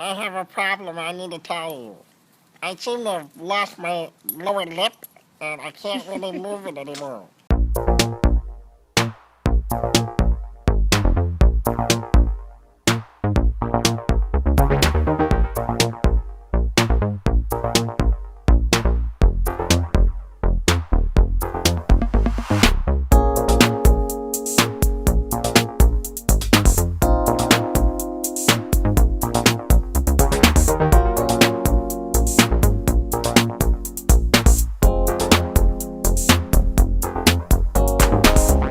I have a problem I need to tell you. I seem to have lost my lower lip, and I can't really move it anymore.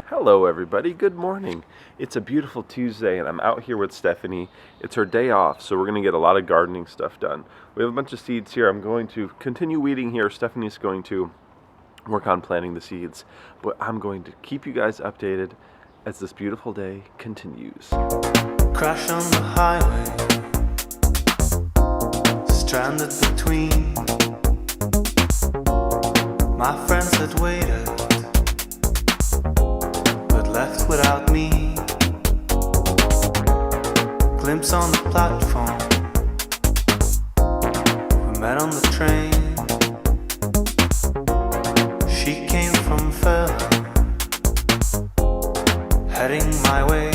Hello everybody, good morning. It's a beautiful Tuesday and I'm out here with Stephanie. It's her day off, so we're going to get a lot of gardening stuff done. We have a bunch of seeds here. I'm going to continue weeding here. Stephanie's going to work on planting the seeds, but I'm going to keep you guys updated as this beautiful day continues. Crash on the highway, stranded between. My friends had waited, left without me. Glimpse on the platform, we met on the train. She came from Philly, heading my way.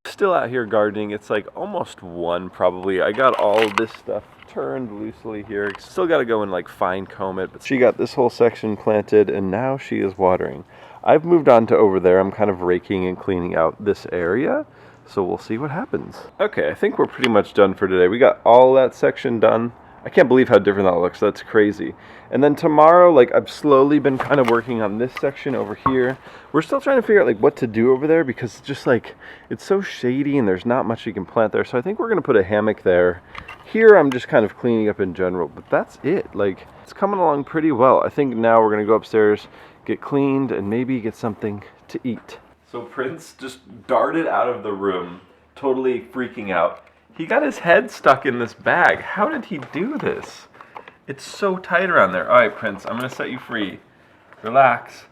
Still out here gardening. It's like almost 1 probably. I got all this stuff turned loosely here. Still got to go and like fine comb it, but she got this whole section planted and now she is watering. I've moved on to over there. I'm kind of raking and cleaning out this area, so we'll see what happens. Okay, I think we're pretty much done for today. We got all that section done. I can't believe how different that looks. That's crazy. And then tomorrow, like, I've slowly been kind of working on this section over here. We're still trying to figure out like what to do over there because just like it's so shady and there's not much you can plant there. So I think we're gonna put a hammock there. Here I'm just kind of cleaning up in general, but that's it. Like, it's coming along pretty well. I think now we're gonna go upstairs, get cleaned, and maybe get something to eat. So Prince just darted out of the room, totally freaking out. He got his head stuck in this bag. How did he do this? It's so tight around there. All right, Prince, I'm gonna set you free. Relax.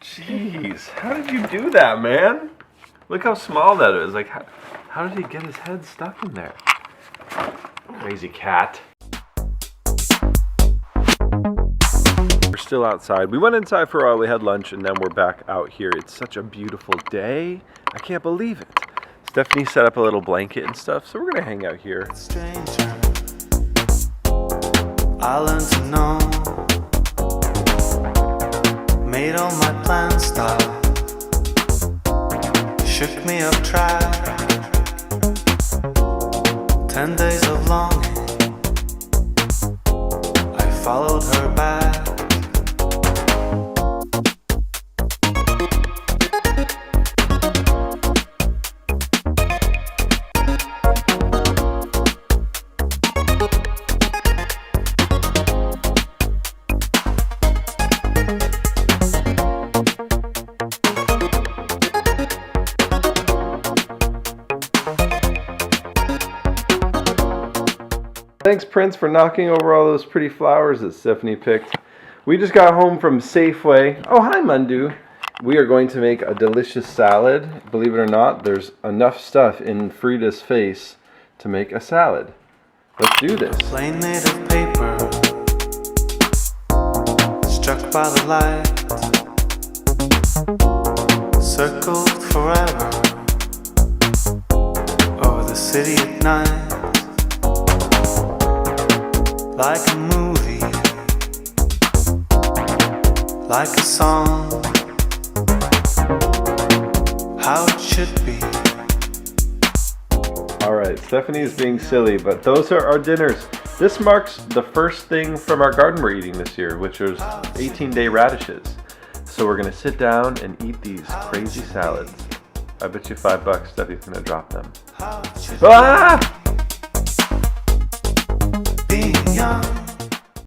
Jeez, how did you do that, man? Look how small that is. Like, how did he get his head stuck in there? Crazy cat. We're still outside. We went inside for a while, we had lunch, and then we're back out here. It's such a beautiful day. I can't believe it. Stephanie set up a little blanket and stuff, so we're gonna hang out here. Stranger, I learned to know, made all my plans stop, shook me up track, 10 days of longing, I followed her back. Thanks, Prince, for knocking over all those pretty flowers that Stephanie picked. We just got home from Safeway. Oh, hi, Mundu. We are going to make a delicious salad. Believe it or not, there's enough stuff in Frida's face to make a salad. Let's do this. Plane made of paper, struck by the light, circled forever over the city at night. Like a movie, like a song, how it should be. Alright, Stephanie is being silly, but those are our dinners. This marks the first thing from our garden we're eating this year, which was 18-day radishes. So we're gonna sit down and eat these crazy salads. I bet you $5 Steffi's gonna drop them. Ah! Being young.